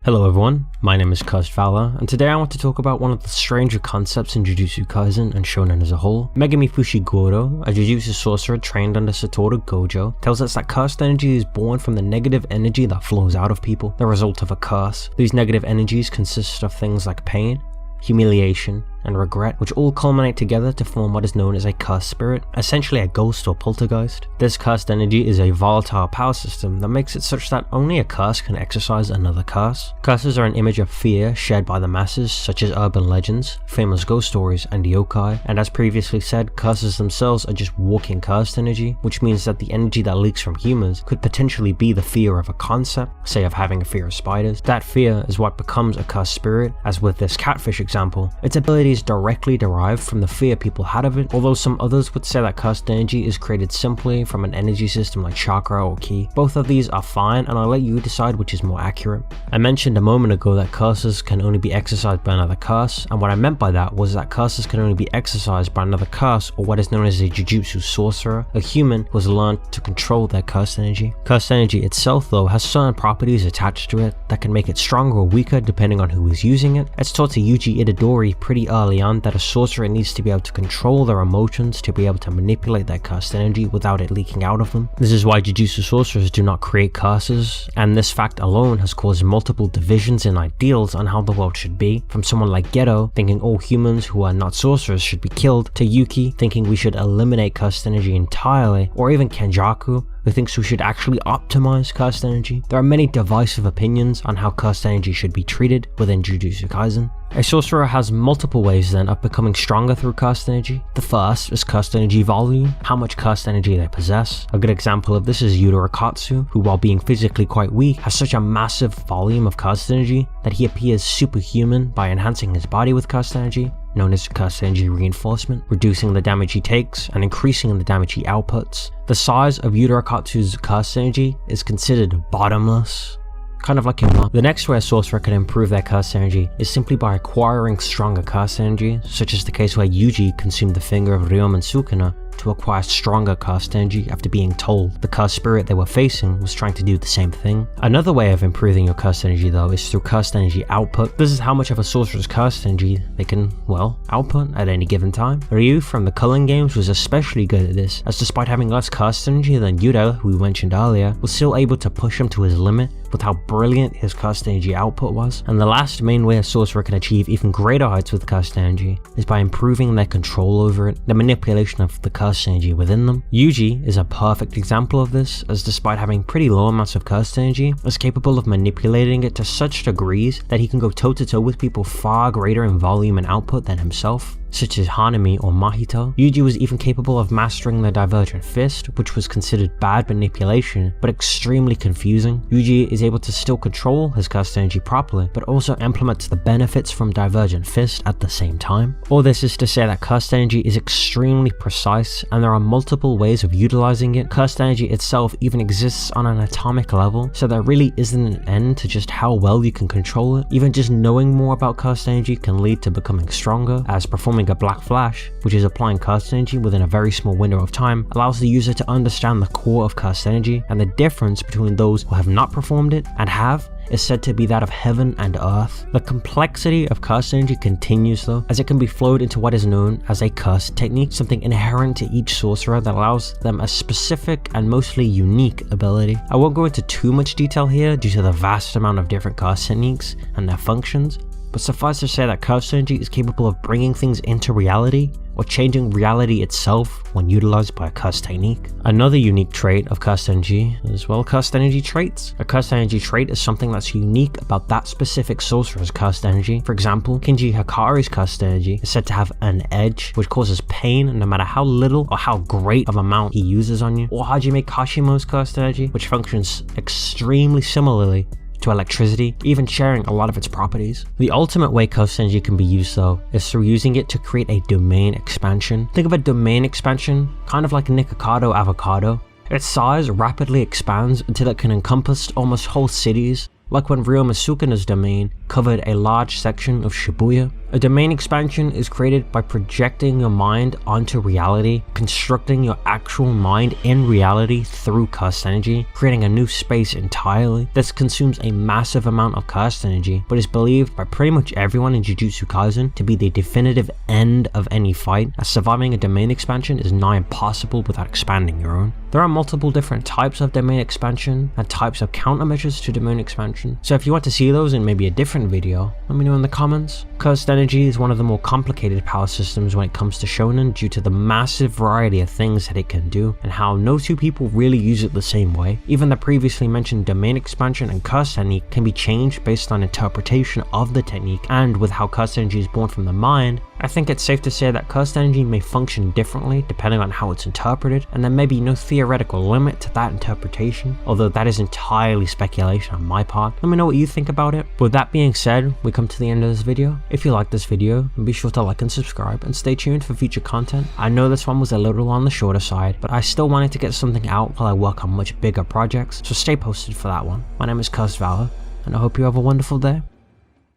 Hello everyone, my name is Valor, and today I want to talk about one of the stranger concepts in Jujutsu Kaisen and shonen as a whole. Megami Fushiguro, a Jujutsu sorcerer trained under Satoru Gojo, tells us that cursed energy is born from the negative energy that flows out of people, the result of a curse. These negative energies consist of things like pain, humiliation, and regret, which all culminate together to form what is known as a cursed spirit, essentially a ghost or poltergeist. This cursed energy is a volatile power system that makes it such that only a curse can exercise another curse. Curses are an image of fear shared by the masses, such as urban legends, famous ghost stories, and yokai, and as previously said, curses themselves are just walking cursed energy, which means that the energy that leaks from humans could potentially be the fear of a concept, say of having a fear of spiders. That fear is what becomes a cursed spirit, as with this catfish example. Its abilities directly derived from the fear people had of it, although some others would say that cursed energy is created simply from an energy system like chakra or ki. Both of these are fine, and I'll let you decide which is more accurate. I mentioned a moment ago that curses can only be exercised by another curse, and what I meant by that was that curses can only be exercised by another curse, or what is known as a Jujutsu sorcerer, a human who has learned to control their cursed energy. Cursed energy itself though has certain properties attached to it that can make it stronger or weaker depending on who is using it. It's taught to Yuji Itadori pretty early on that a sorcerer needs to be able to control their emotions to be able to manipulate their cursed energy without it leaking out of them. This is why Jujutsu sorcerers do not create curses, and this fact alone has caused multiple divisions in ideals on how the world should be, from someone like Geto thinking all humans who are not sorcerers should be killed, to Yuki thinking we should eliminate cursed energy entirely, or even Kenjaku who thinks we should actually optimize cursed energy. There are many divisive opinions on how cursed energy should be treated within Jujutsu Kaisen. A sorcerer has multiple ways then of becoming stronger through cursed energy. The first is cursed energy volume, how much cursed energy they possess. A good example of this is Yudorikatsu, who while being physically quite weak has such a massive volume of cursed energy that he appears superhuman by enhancing his body with cursed energy, known as cursed energy reinforcement, reducing the damage he takes and increasing the damage he outputs. The size of Yudorikatsu's cursed energy is considered bottomless, kind of like your mom. The next way a sorcerer can improve their cursed energy is simply by acquiring stronger cursed energy, such as the case where Yuji consumed the finger of Ryomen Sukuna to acquire stronger cursed energy after being told the cursed spirit they were facing was trying to do the same thing. Another way of improving your cursed energy though is through cursed energy output. This is how much of a sorcerer's cursed energy they can, well, output at any given time. Ryu from the Culling games was especially good at this, as despite having less cursed energy than Yuta, who we mentioned earlier, was still able to push him to his limit with how brilliant his cursed energy output was. And the last main way a sorcerer can achieve even greater heights with cursed energy is by improving their control over it, the manipulation of the cursed energy within them. Yuji is a perfect example of this, as despite having pretty low amounts of cursed energy, is capable of manipulating it to such degrees that he can go toe to toe with people far greater in volume and output than himself, such as Hanami or Mahito. Yuji was even capable of mastering the Divergent Fist, which was considered bad manipulation, but extremely confusing. Yuji is able to still control his cursed energy properly, but also implements the benefits from Divergent Fist at the same time. All this is to say that cursed energy is extremely precise, and there are multiple ways of utilizing it. Cursed energy itself even exists on an atomic level, so there really isn't an end to just how well you can control it. Even just knowing more about cursed energy can lead to becoming stronger, as performing a Black Flash, which is applying cursed energy within a very small window of time, allows the user to understand the core of cursed energy, and the difference between those who have not performed it and have is said to be that of heaven and earth. The complexity of cursed energy continues though, as it can be flowed into what is known as a cursed technique, something inherent to each sorcerer that allows them a specific and mostly unique ability. I won't go into too much detail here due to the vast amount of different cursed techniques and their functions, but suffice to say that cursed energy is capable of bringing things into reality or changing reality itself when utilized by a cursed technique. Another unique trait of cursed energy is, well, cursed energy traits. A cursed energy trait is something that's unique about that specific sorcerer's cursed energy. For example, Kinji Hikari's cursed energy is said to have an edge, which causes pain no matter how little or how great of amount he uses on you. Or Hajime Kashimo's cursed energy, which functions extremely similarly to electricity, even sharing a lot of its properties. The ultimate way cursed energy can be used though is through using it to create a domain expansion. Think of a domain expansion kind of like a Nikocado avocado. Its size rapidly expands until it can encompass almost whole cities like when Ryoma Sukuna's domain covered a large section of Shibuya. A domain expansion is created by projecting your mind onto reality, constructing your actual mind in reality through cursed energy, creating a new space entirely. This consumes a massive amount of cursed energy, but is believed by pretty much everyone in Jujutsu Kaisen to be the definitive end of any fight, as surviving a domain expansion is nigh impossible without expanding your own. There are multiple different types of domain expansion and types of countermeasures to domain expansion, so if you want to see those in maybe a different video, let me know in the comments. Cursed energy is one of the more complicated power systems when it comes to shonen due to the massive variety of things that it can do and how no two people really use it the same way. Even the previously mentioned domain expansion and cursed technique can be changed based on interpretation of the technique, and with how cursed energy is born from the mind, I think it's safe to say that cursed energy may function differently depending on how it's interpreted, and there may be no theoretical limit to that interpretation, although that is entirely speculation on my part. Let me know what you think about it. With that being said, we come to the end of this video. If you like this video, be sure to like and subscribe and stay tuned for future content. I know this one was a little on the shorter side, but I still wanted to get something out while I work on much bigger projects, so stay posted for that one. My name is Valor, and I hope you have a wonderful day.